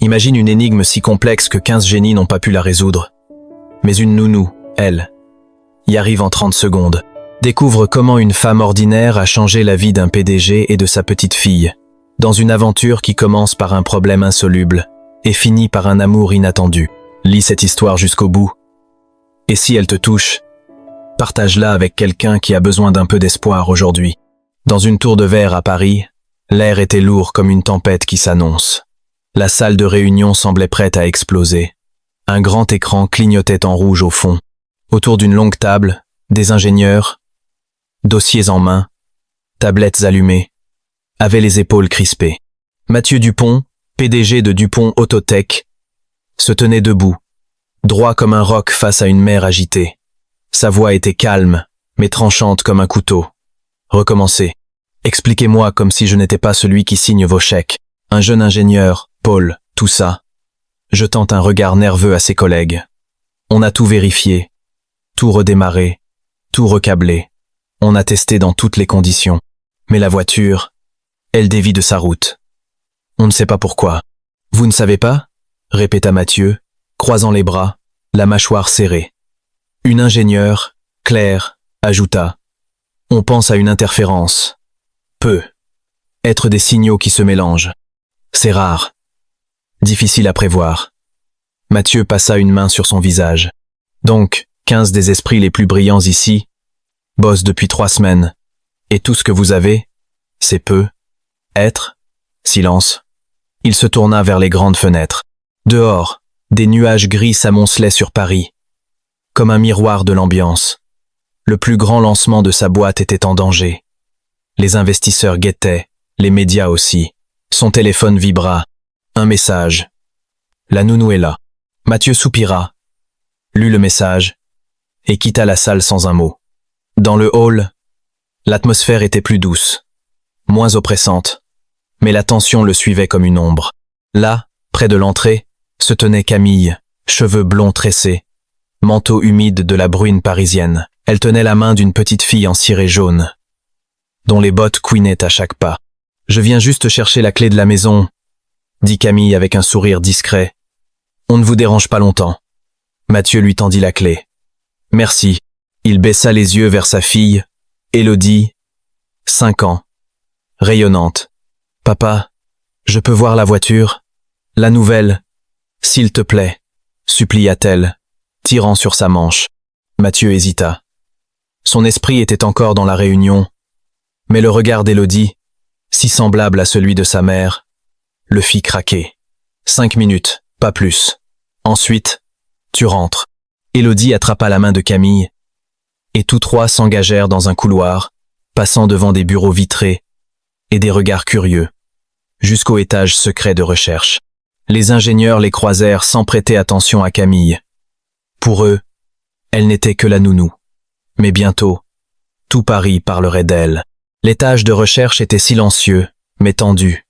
Imagine une énigme si complexe que 15 génies n'ont pas pu la résoudre. Mais une nounou, elle, y arrive en 30 secondes. Découvre comment une femme ordinaire a changé la vie d'un PDG et de sa petite fille, dans une aventure qui commence par un problème insoluble et finit par un amour inattendu. Lis cette histoire jusqu'au bout. Et si elle te touche, partage-la avec quelqu'un qui a besoin d'un peu d'espoir aujourd'hui. Dans une tour de verre à Paris, l'air était lourd comme une tempête qui s'annonce. La salle de réunion semblait prête à exploser. Un grand écran clignotait en rouge au fond. Autour d'une longue table, des ingénieurs, dossiers en main, tablettes allumées, avaient les épaules crispées. Mathieu Dupont, PDG de Dupont Autotech, se tenait debout, droit comme un roc face à une mer agitée. Sa voix était calme, mais tranchante comme un couteau. Recommencez. Expliquez-moi comme si je n'étais pas celui qui signe vos chèques. Un jeune ingénieur, Paul, tout ça. Jetant un regard nerveux à ses collègues. On a tout vérifié, tout redémarré, tout recablé. On a testé dans toutes les conditions. Mais la voiture, elle dévie de sa route. On ne sait pas pourquoi. Vous ne savez pas? Répéta Mathieu, croisant les bras, la mâchoire serrée. Une ingénieure, Claire, ajouta. On pense à une interférence. Peut être des signaux qui se mélangent. C'est rare. Difficile à prévoir. Mathieu passa une main sur son visage. Donc, 15 des esprits les plus brillants ici bossent depuis 3 semaines. Et tout ce que vous avez, c'est peu. Être. Silence. Il se tourna vers les grandes fenêtres. Dehors, des nuages gris s'amoncelaient sur Paris. Comme un miroir de l'ambiance. Le plus grand lancement de sa boîte était en danger. Les investisseurs guettaient, les médias aussi. Son téléphone vibra. Un message. La nounou est là. Mathieu soupira, lut le message, et quitta la salle sans un mot. Dans le hall, l'atmosphère était plus douce, moins oppressante, mais la tension le suivait comme une ombre. Là, près de l'entrée, se tenait Camille, cheveux blonds tressés, manteau humide de la bruine parisienne. Elle tenait la main d'une petite fille en ciré jaune, dont les bottes couinaient à chaque pas. « Je viens juste chercher la clé de la maison », dit Camille avec un sourire discret. « On ne vous dérange pas longtemps. » Mathieu lui tendit la clé. « Merci. » Il baissa les yeux vers sa fille, Élodie, 5 ans, rayonnante. « Papa, je peux voir la voiture? La nouvelle? S'il te plaît, » supplia-t-elle, tirant sur sa manche. Mathieu hésita. Son esprit était encore dans la réunion, mais le regard d'Élodie, si semblable à celui de sa mère, le fit craquer. 5 minutes, pas plus. Ensuite, tu rentres. Élodie attrapa la main de Camille, et tous trois s'engagèrent dans un couloir, passant devant des bureaux vitrés et des regards curieux, jusqu'au étage secret de recherche. Les ingénieurs les croisèrent sans prêter attention à Camille. Pour eux, elle n'était que la nounou. Mais bientôt, tout Paris parlerait d'elle. L'étage de recherche était silencieux, mais tendu.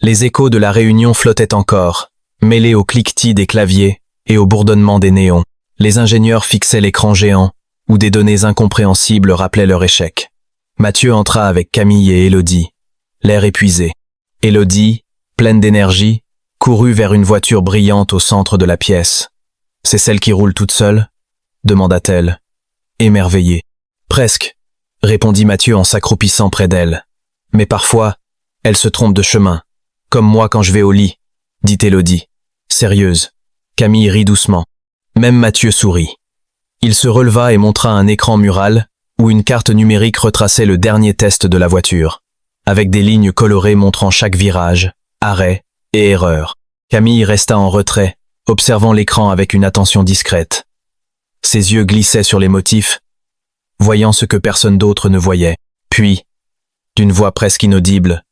Les échos de la réunion flottaient encore, mêlés au cliquetis des claviers et au bourdonnement des néons. Les ingénieurs fixaient l'écran géant, où des données incompréhensibles rappelaient leur échec. Mathieu entra avec Camille et Élodie, l'air épuisé. Élodie, pleine d'énergie, courut vers une voiture brillante au centre de la pièce. « C'est celle qui roule toute seule ?» demanda-t-elle, émerveillée. « Presque », répondit Mathieu en s'accroupissant près d'elle. « Mais parfois, elle se trompe de chemin, comme moi quand je vais au lit, » dit Élodie, sérieuse. Camille rit doucement. Même Mathieu sourit. Il se releva et montra un écran mural où une carte numérique retraçait le dernier test de la voiture, avec des lignes colorées montrant chaque virage, arrêt et erreur. Camille resta en retrait, observant l'écran avec une attention discrète. Ses yeux glissaient sur les motifs, voyant ce que personne d'autre ne voyait. Puis, d'une voix presque inaudible,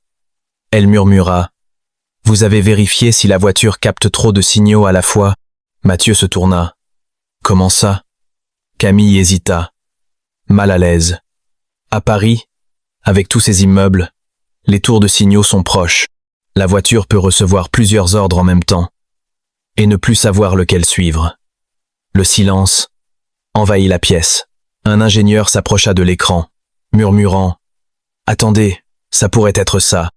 elle murmura « Vous avez vérifié si la voiture capte trop de signaux à la fois ?» Mathieu se tourna. « Comment ça ?» Camille hésita, mal à l'aise. À Paris, avec tous ces immeubles, les tours de signaux sont proches. La voiture peut recevoir plusieurs ordres en même temps et ne plus savoir lequel suivre. Le silence envahit la pièce. Un ingénieur s'approcha de l'écran, murmurant « Attendez, ça pourrait être ça ».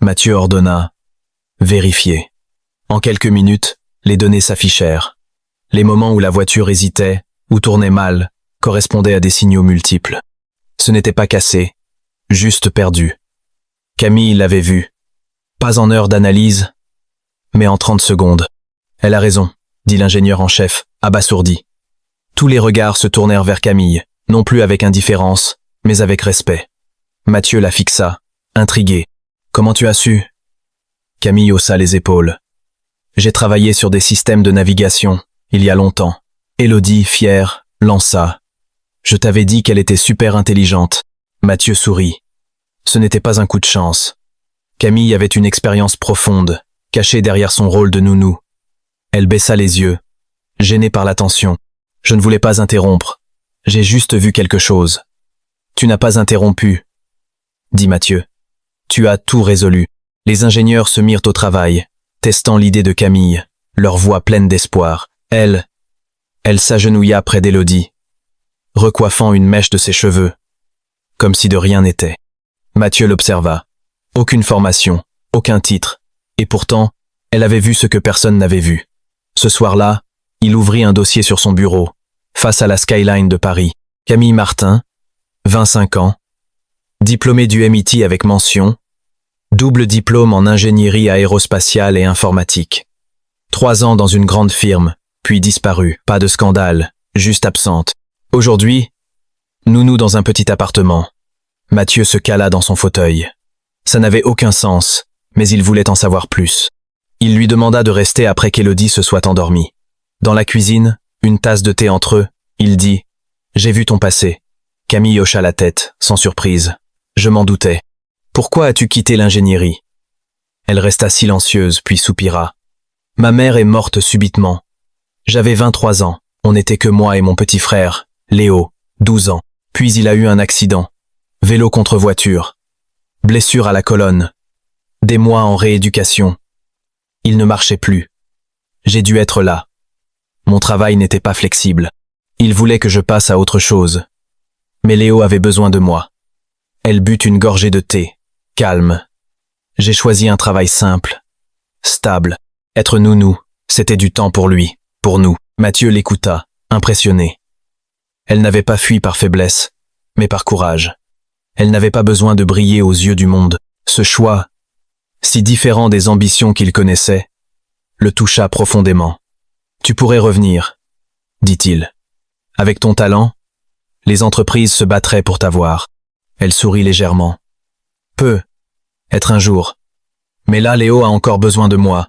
Mathieu ordonna « Vérifiez ». En quelques minutes, les données s'affichèrent. Les moments où la voiture hésitait, ou tournait mal, correspondaient à des signaux multiples. Ce n'était pas cassé, juste perdu. Camille l'avait vu. Pas en heure d'analyse, mais en 30 secondes. Elle a raison, dit l'ingénieur en chef, abasourdi. Tous les regards se tournèrent vers Camille, non plus avec indifférence, mais avec respect. Mathieu la fixa, intrigué. Comment tu as su? Camille haussa les épaules. J'ai travaillé sur des systèmes de navigation, il y a longtemps. Élodie, fière, lança. Je t'avais dit qu'elle était super intelligente. Mathieu sourit. Ce n'était pas un coup de chance. Camille avait une expérience profonde, cachée derrière son rôle de nounou. Elle baissa les yeux, gênée par l'attention. Je ne voulais pas interrompre. J'ai juste vu quelque chose. Tu n'as pas interrompu, dit Mathieu. Tu as tout résolu. Les ingénieurs se mirent au travail, testant l'idée de Camille, leur voix pleine d'espoir. Elle s'agenouilla près d'Élodie, recoiffant une mèche de ses cheveux, comme si de rien n'était. Mathieu l'observa. Aucune formation, aucun titre, et pourtant, elle avait vu ce que personne n'avait vu. Ce soir-là, il ouvrit un dossier sur son bureau, face à la skyline de Paris. Camille Martin, 25 ans, diplômée du MIT avec mention, double diplôme en ingénierie aérospatiale et informatique. 3 ans dans une grande firme, puis disparue, pas de scandale, juste absente. Aujourd'hui, nounou dans un petit appartement. Mathieu se cala dans son fauteuil. Ça n'avait aucun sens, mais il voulait en savoir plus. Il lui demanda de rester après qu'Élodie se soit endormie. Dans la cuisine, une tasse de thé entre eux, il dit « J'ai vu ton passé ». Camille hocha la tête, sans surprise. « Je m'en doutais. Pourquoi as-tu quitté l'ingénierie » Elle resta silencieuse, puis soupira. « Ma mère est morte subitement. J'avais 23 ans, on n'était que moi et mon petit frère, Léo, 12 ans. Puis il a eu un accident. Vélo contre voiture. Blessure à la colonne. Des mois en rééducation. Il ne marchait plus. J'ai dû être là. Mon travail n'était pas flexible. Il voulait que je passe à autre chose. Mais Léo avait besoin de moi. Elle but une gorgée de thé, calme. J'ai choisi un travail simple, stable. Être nounou, c'était du temps pour lui, pour nous. Mathieu l'écouta, impressionné. Elle n'avait pas fui par faiblesse, mais par courage. Elle n'avait pas besoin de briller aux yeux du monde. Ce choix, si différent des ambitions qu'il connaissait, le toucha profondément. « Tu pourrais revenir, » dit-il. « Avec ton talent, les entreprises se battraient pour t'avoir. » Elle sourit légèrement. « Peut être un jour. Mais là, Léo a encore besoin de moi.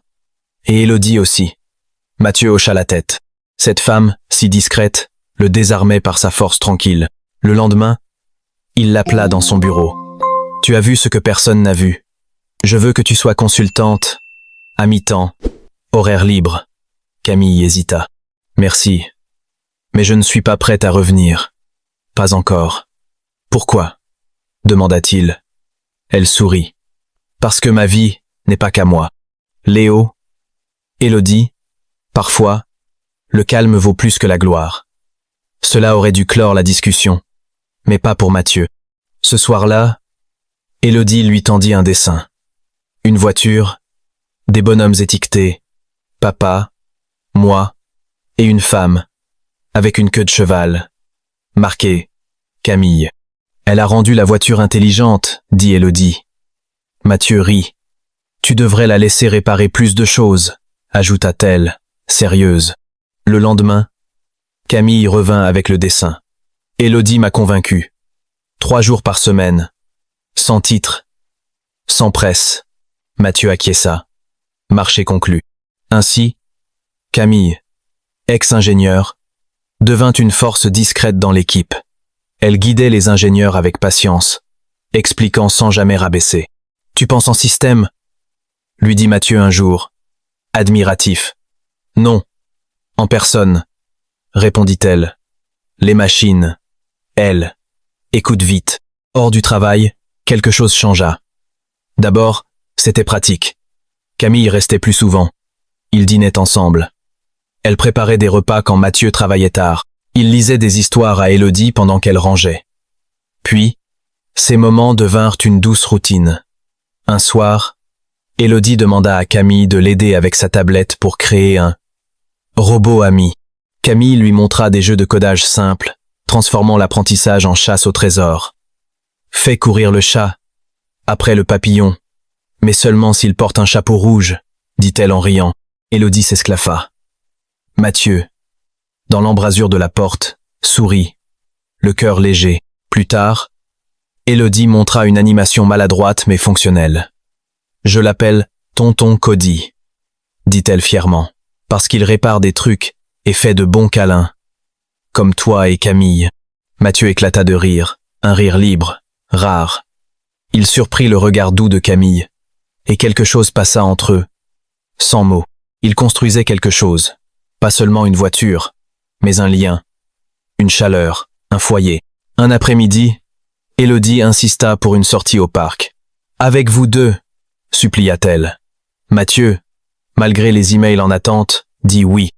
Et Élodie aussi. » Mathieu hocha la tête. Cette femme, si discrète, le désarmait par sa force tranquille. Le lendemain, il l'appela dans son bureau. « Tu as vu ce que personne n'a vu. Je veux que tu sois consultante, à mi-temps, horaire libre. » Camille hésita. « Merci. Mais je ne suis pas prête à revenir. Pas encore. »« Pourquoi ?» demanda-t-il. Elle sourit. « Parce que ma vie n'est pas qu'à moi. Léo, Élodie, parfois, le calme vaut plus que la gloire. » Cela aurait dû clore la discussion, mais pas pour Mathieu. Ce soir-là, Élodie lui tendit un dessin. Une voiture, des bonhommes étiquetés, papa, moi, et une femme, avec une queue de cheval, marqué Camille. Elle a rendu la voiture intelligente, dit Élodie. Mathieu rit. Tu devrais la laisser réparer plus de choses, ajouta-t-elle, sérieuse. Le lendemain, Camille revint avec le dessin. Élodie m'a convaincu. 3 jours par semaine, sans titre, sans presse. Mathieu acquiesça. Marché conclu. Ainsi, Camille, ex-ingénieure, devint une force discrète dans l'équipe. Elle guidait les ingénieurs avec patience, expliquant sans jamais rabaisser. « Tu penses en système ?» lui dit Mathieu un jour, admiratif. « Non, en personne, » répondit-elle. « Les machines, elles, écoute vite. » Hors du travail, quelque chose changea. D'abord, c'était pratique. Camille restait plus souvent. Ils dînaient ensemble. Elle préparait des repas quand Mathieu travaillait tard. Il lisait des histoires à Élodie pendant qu'elle rangeait. Puis, ces moments devinrent une douce routine. Un soir, Élodie demanda à Camille de l'aider avec sa tablette pour créer un robot ami. Camille lui montra des jeux de codage simples, transformant l'apprentissage en chasse au trésor. Fais courir le chat, après le papillon, mais seulement s'il porte un chapeau rouge, dit-elle en riant. Élodie s'esclaffa. Mathieu, dans l'embrasure de la porte, sourit, le cœur léger. Plus tard, Élodie montra une animation maladroite mais fonctionnelle. Je l'appelle Tonton Cody, dit-elle fièrement, parce qu'il répare des trucs et fait de bons câlins. Comme toi et Camille. Mathieu éclata de rire, un rire libre, rare. Il surprit le regard doux de Camille, et quelque chose passa entre eux. Sans mots, ils construisaient quelque chose, pas seulement une voiture, mais un lien, une chaleur, un foyer. Un après-midi, Élodie insista pour une sortie au parc. « Avec vous deux !» supplia-t-elle. Mathieu, malgré les emails en attente, dit oui.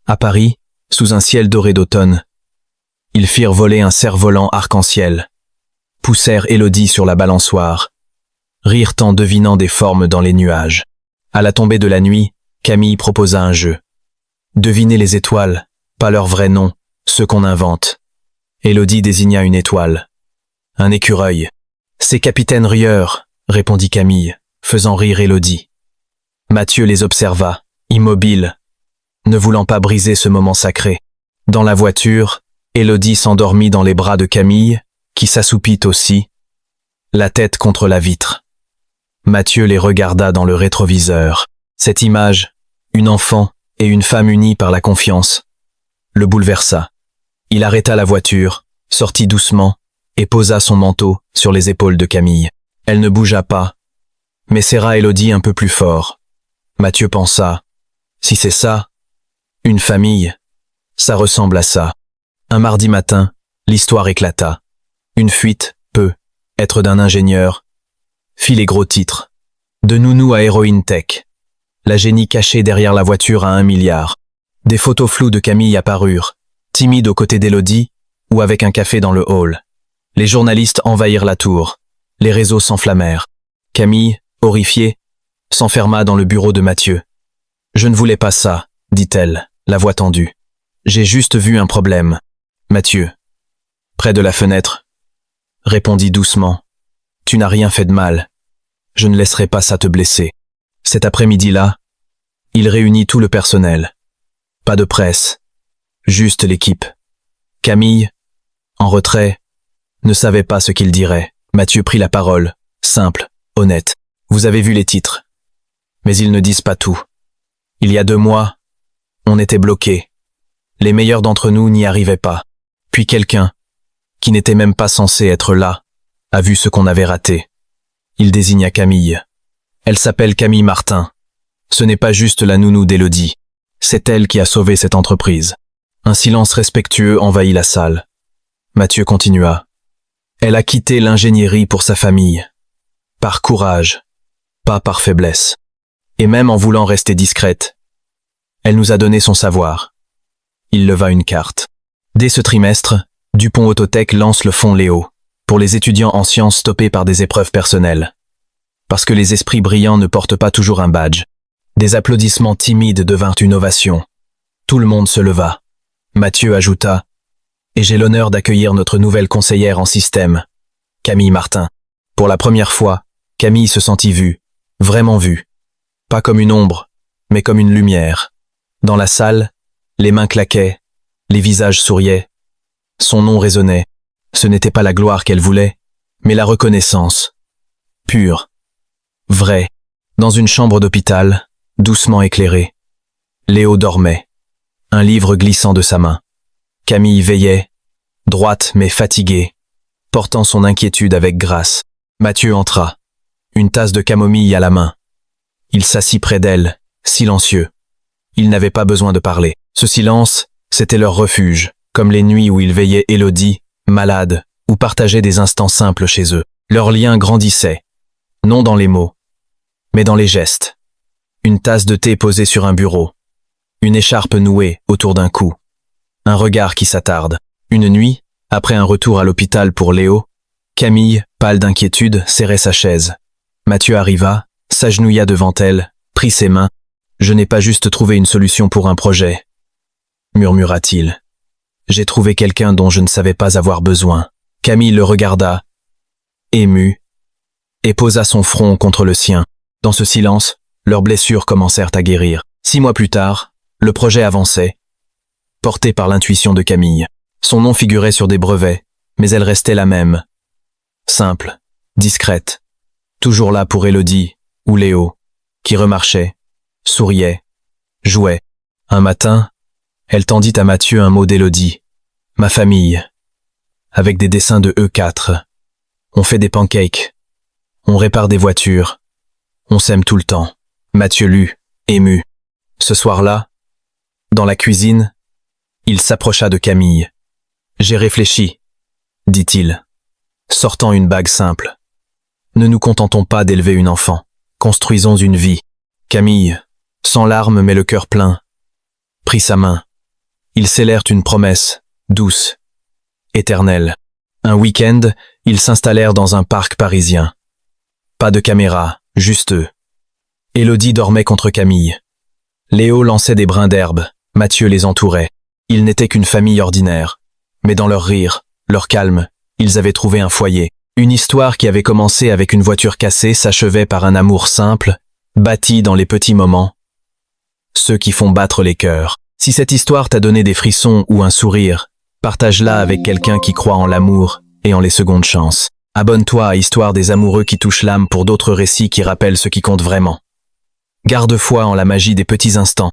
À Paris, sous un ciel doré d'automne, ils firent voler un cerf-volant arc-en-ciel, poussèrent Élodie sur la balançoire, rirent en devinant des formes dans les nuages. À la tombée de la nuit, Camille proposa un jeu. Devinez les étoiles, pas leur vrai nom, ceux qu'on invente. Élodie désigna une étoile. Un écureuil. C'est Capitaine Rieur, répondit Camille, faisant rire Élodie. Mathieu les observa, immobile, ne voulant pas briser ce moment sacré. Dans la voiture, Élodie s'endormit dans les bras de Camille, qui s'assoupit aussi, la tête contre la vitre. Mathieu les regarda dans le rétroviseur. Cette image, une enfant et une femme unies par la confiance, le bouleversa. Il arrêta la voiture, sortit doucement et posa son manteau sur les épaules de Camille. Elle ne bougea pas, mais serra Élodie un peu plus fort. Mathieu pensa, si c'est ça, une famille, ça ressemble à ça. Un mardi matin, l'histoire éclata. Une fuite peut être d'un ingénieur. Fit les gros titres. De nounou à héroïne tech. La génie cachée derrière la voiture à 1 milliard. Des photos floues de Camille apparurent, timide aux côtés d'Élodie ou avec un café dans le hall. Les journalistes envahirent la tour. Les réseaux s'enflammèrent. Camille, horrifiée, s'enferma dans le bureau de Mathieu. « Je ne voulais pas ça, dit-elle, la voix tendue. J'ai juste vu un problème. » Mathieu, près de la fenêtre, répondit doucement. « Tu n'as rien fait de mal. Je ne laisserai pas ça te blesser. » Cet après-midi-là, il réunit tout le personnel. Pas de presse, juste l'équipe. Camille, en retrait, ne savait pas ce qu'il dirait. Mathieu prit la parole, simple, honnête. Vous avez vu les titres. Mais ils ne disent pas tout. Il y a 2 mois, on était bloqués. Les meilleurs d'entre nous n'y arrivaient pas. Puis quelqu'un, qui n'était même pas censé être là, a vu ce qu'on avait raté. Il désigna Camille. Elle s'appelle Camille Martin. Ce n'est pas juste la nounou d'Élodie. C'est elle qui a sauvé cette entreprise. Un silence respectueux envahit la salle. Mathieu continua. Elle a quitté l'ingénierie pour sa famille. Par courage, pas par faiblesse. Et même en voulant rester discrète, elle nous a donné son savoir. Il leva une carte. Dès ce trimestre, Dupont Autotech lance le fonds Léo, pour les étudiants en sciences stoppés par des épreuves personnelles. Parce que les esprits brillants ne portent pas toujours un badge. Des applaudissements timides devinrent une ovation. Tout le monde se leva. Mathieu ajouta « Et j'ai l'honneur d'accueillir notre nouvelle conseillère en système, Camille Martin. » Pour la première fois, Camille se sentit vue, vraiment vue. Pas comme une ombre, mais comme une lumière. Dans la salle, les mains claquaient, les visages souriaient. Son nom résonnait. Ce n'était pas la gloire qu'elle voulait, mais la reconnaissance. Pure. Vraie. Dans une chambre d'hôpital, doucement éclairée. Léo dormait, un livre glissant de sa main. Camille veillait, droite mais fatiguée, portant son inquiétude avec grâce. Mathieu entra, une tasse de camomille à la main. Il s'assit près d'elle, silencieux. Il n'avait pas besoin de parler. Ce silence, c'était leur refuge, comme les nuits où ils veillaient Élodie, malade, ou partageaient des instants simples chez eux. Leur lien grandissait, non dans les mots, mais dans les gestes. Une tasse de thé posée sur un bureau, une écharpe nouée autour d'un cou, un regard qui s'attarde. Une nuit, après un retour à l'hôpital pour Léo, Camille, pâle d'inquiétude, serrait sa chaise. Mathieu arriva, s'agenouilla devant elle, prit ses mains. « Je n'ai pas juste trouvé une solution pour un projet, » murmura-t-il. « J'ai trouvé quelqu'un dont je ne savais pas avoir besoin. » Camille le regarda, ému, et posa son front contre le sien. Dans ce silence, leurs blessures commencèrent à guérir. 6 mois plus tard, le projet avançait, porté par l'intuition de Camille. Son nom figurait sur des brevets, mais elle restait la même. Simple, discrète, toujours là pour Élodie ou Léo, qui remarchaient, souriaient, jouaient. Un matin, elle tendit à Mathieu un mot d'Élodie. « Ma famille », avec des dessins de E4. On fait des pancakes. On répare des voitures. On s'aime tout le temps. Mathieu lut, ému. Ce soir-là, dans la cuisine, il s'approcha de Camille. « J'ai réfléchi », dit-il, sortant une bague simple. « Ne nous contentons pas d'élever une enfant. Construisons une vie. » Camille, sans larmes mais le cœur plein, prit sa main. Ils scellèrent une promesse, douce, éternelle. Un week-end, ils s'installèrent dans un parc parisien. Pas de caméra, juste eux. Élodie dormait contre Camille. Léo lançait des brins d'herbe, Mathieu les entourait. Ils n'étaient qu'une famille ordinaire. Mais dans leur rire, leur calme, ils avaient trouvé un foyer. Une histoire qui avait commencé avec une voiture cassée s'achevait par un amour simple, bâti dans les petits moments. Ceux qui font battre les cœurs. Si cette histoire t'a donné des frissons ou un sourire, partage-la avec quelqu'un qui croit en l'amour et en les secondes chances. Abonne-toi à Histoire des amoureux qui touchent l'âme pour d'autres récits qui rappellent ce qui compte vraiment. Garde foi en la magie des petits instants.